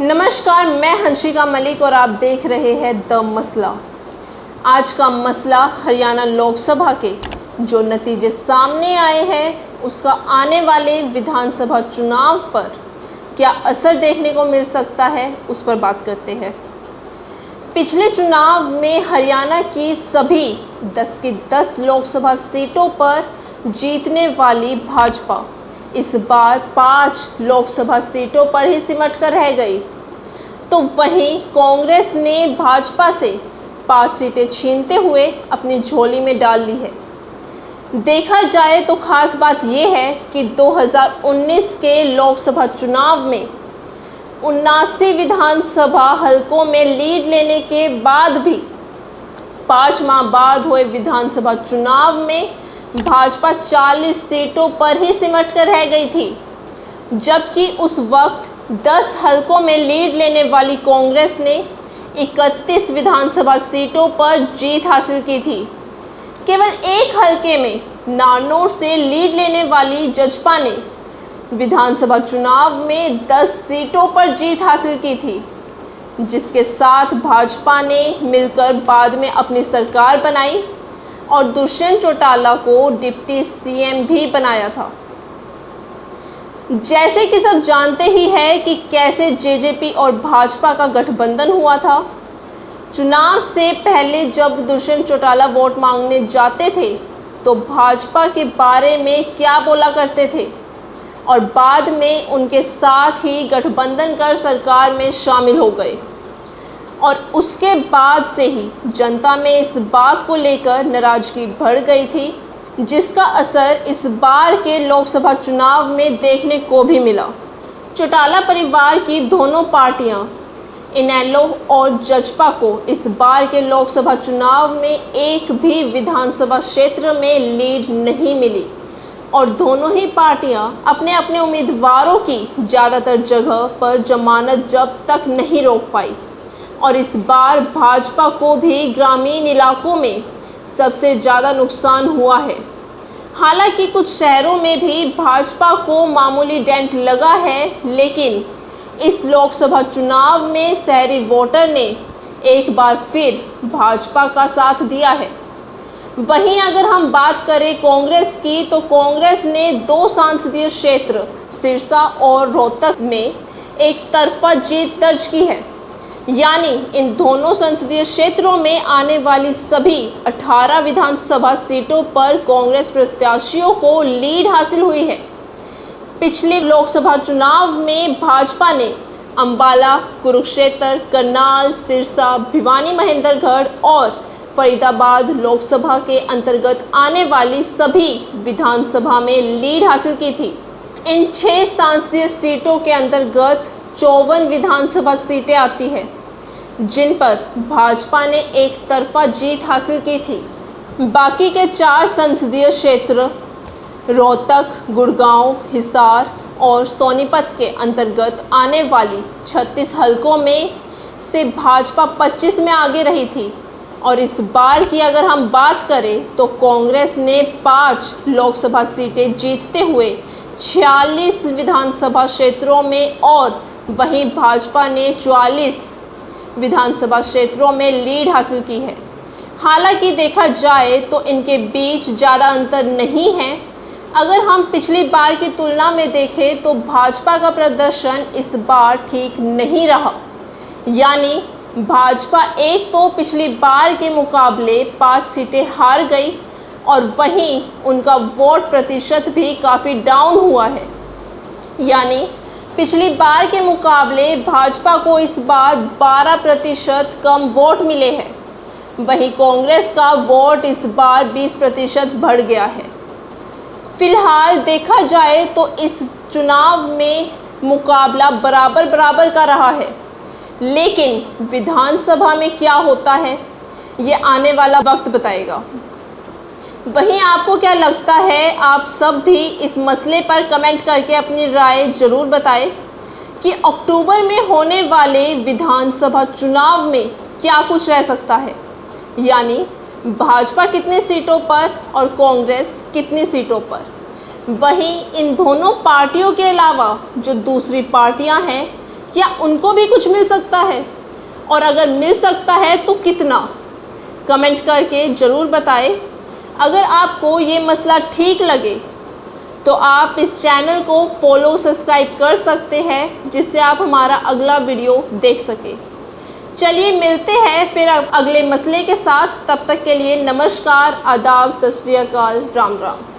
नमस्कार, मैं हंसिका मलिक और आप देख रहे हैं द मसला। आज का मसला हरियाणा लोकसभा के जो नतीजे सामने आए हैं उसका आने वाले विधानसभा चुनाव पर क्या असर देखने को मिल सकता है उस पर बात करते हैं। पिछले चुनाव में हरियाणा की सभी 10 की 10 लोकसभा सीटों पर जीतने वाली भाजपा इस बार 5 लोकसभा सीटों पर ही सिमट कर रह गई, तो वहीं कांग्रेस ने भाजपा से 5 सीटें छीनते हुए अपनी झोली में डाल ली है। देखा जाए तो खास बात यह है कि 2019 के लोकसभा चुनाव में 79 विधानसभा हलकों में लीड लेने के बाद भी 5 माह बाद हुए विधानसभा चुनाव में भाजपा 40 सीटों पर ही सिमट कर रह गई थी, जबकि उस वक्त 10 हलकों में लीड लेने वाली कांग्रेस ने 31 विधानसभा सीटों पर जीत हासिल की थी। केवल एक हलके में नारनौल से लीड लेने वाली जजपा ने विधानसभा चुनाव में 10 सीटों पर जीत हासिल की थी, जिसके साथ भाजपा ने मिलकर बाद में अपनी सरकार बनाई और दुष्यंत चौटाला को डिप्टी सीएम भी बनाया था। जैसे कि सब जानते ही हैं कि कैसे जेजेपी और भाजपा का गठबंधन हुआ था। चुनाव से पहले जब दुष्यंत चौटाला वोट मांगने जाते थे तो भाजपा के बारे में क्या बोला करते थे और बाद में उनके साथ ही गठबंधन कर सरकार में शामिल हो गए, और उसके बाद से ही जनता में इस बात को लेकर नाराजगी बढ़ गई थी, जिसका असर इस बार के लोकसभा चुनाव में देखने को भी मिला। चौटाला परिवार की दोनों पार्टियां इनेलो और जजपा को इस बार के लोकसभा चुनाव में एक भी विधानसभा क्षेत्र में लीड नहीं मिली और दोनों ही पार्टियां अपने अपने उम्मीदवारों की ज़्यादातर जगह पर जमानत जब्त तक नहीं रोक पाई, और इस बार भाजपा को भी ग्रामीण इलाकों में सबसे ज़्यादा नुकसान हुआ है। हालांकि कुछ शहरों में भी भाजपा को मामूली डेंट लगा है, लेकिन इस लोकसभा चुनाव में शहरी वोटर ने एक बार फिर भाजपा का साथ दिया है। वहीं अगर हम बात करें कांग्रेस की, तो कांग्रेस ने 2 संसदीय क्षेत्र सिरसा और रोहतक में एक तरफा जीत दर्ज की है, यानी इन दोनों संसदीय क्षेत्रों में आने वाली सभी 18 विधानसभा सीटों पर कांग्रेस प्रत्याशियों को लीड हासिल हुई है। पिछले लोकसभा चुनाव में भाजपा ने अंबाला, कुरुक्षेत्र, करनाल, सिरसा, भिवानी, महेंद्रगढ़ और फरीदाबाद लोकसभा के अंतर्गत आने वाली सभी विधानसभा में लीड हासिल की थी। इन 6 संसदीय सीटों के अंतर्गत 54 विधानसभा सीटें आती हैं, जिन पर भाजपा ने एक तरफा जीत हासिल की थी। बाकी के 4 संसदीय क्षेत्र रोहतक, गुड़गांव, हिसार और सोनीपत के अंतर्गत आने वाली 36 हलकों में से भाजपा 25 में आगे रही थी, और इस बार की अगर हम बात करें तो कांग्रेस ने 5 लोकसभा सीटें जीतते हुए 46 विधानसभा क्षेत्रों में और वहीं भाजपा ने 44 विधानसभा क्षेत्रों में लीड हासिल की है। हालांकि देखा जाए तो इनके बीच ज़्यादा अंतर नहीं है। अगर हम पिछली बार की तुलना में देखें तो भाजपा का प्रदर्शन इस बार ठीक नहीं रहा, यानी भाजपा एक तो पिछली बार के मुकाबले 5 सीटें हार गई और वहीं उनका वोट प्रतिशत भी काफ़ी डाउन हुआ है, यानी पिछली बार के मुकाबले भाजपा को इस बार 12% कम वोट मिले हैं। वहीं कांग्रेस का वोट इस बार 20% बढ़ गया है। फिलहाल देखा जाए तो इस चुनाव में मुकाबला बराबर का रहा है, लेकिन विधानसभा में क्या होता है ये आने वाला वक्त बताएगा। वहीं आपको क्या लगता है, आप सब भी इस मसले पर कमेंट करके अपनी राय ज़रूर बताएं कि अक्टूबर में होने वाले विधानसभा चुनाव में क्या कुछ रह सकता है, यानी भाजपा कितनी सीटों पर और कांग्रेस कितनी सीटों पर। वहीं इन दोनों पार्टियों के अलावा जो दूसरी पार्टियां हैं, क्या उनको भी कुछ मिल सकता है, और अगर मिल सकता है तो कितना? कमेंट करके ज़रूर बताएं। अगर आपको ये मसला ठीक लगे तो आप इस चैनल को फॉलो सब्सक्राइब कर सकते हैं, जिससे आप हमारा अगला वीडियो देख सकें। चलिए मिलते हैं फिर अगले मसले के साथ। तब तक के लिए नमस्कार, आदाब, सत श्री अकाल, राम राम।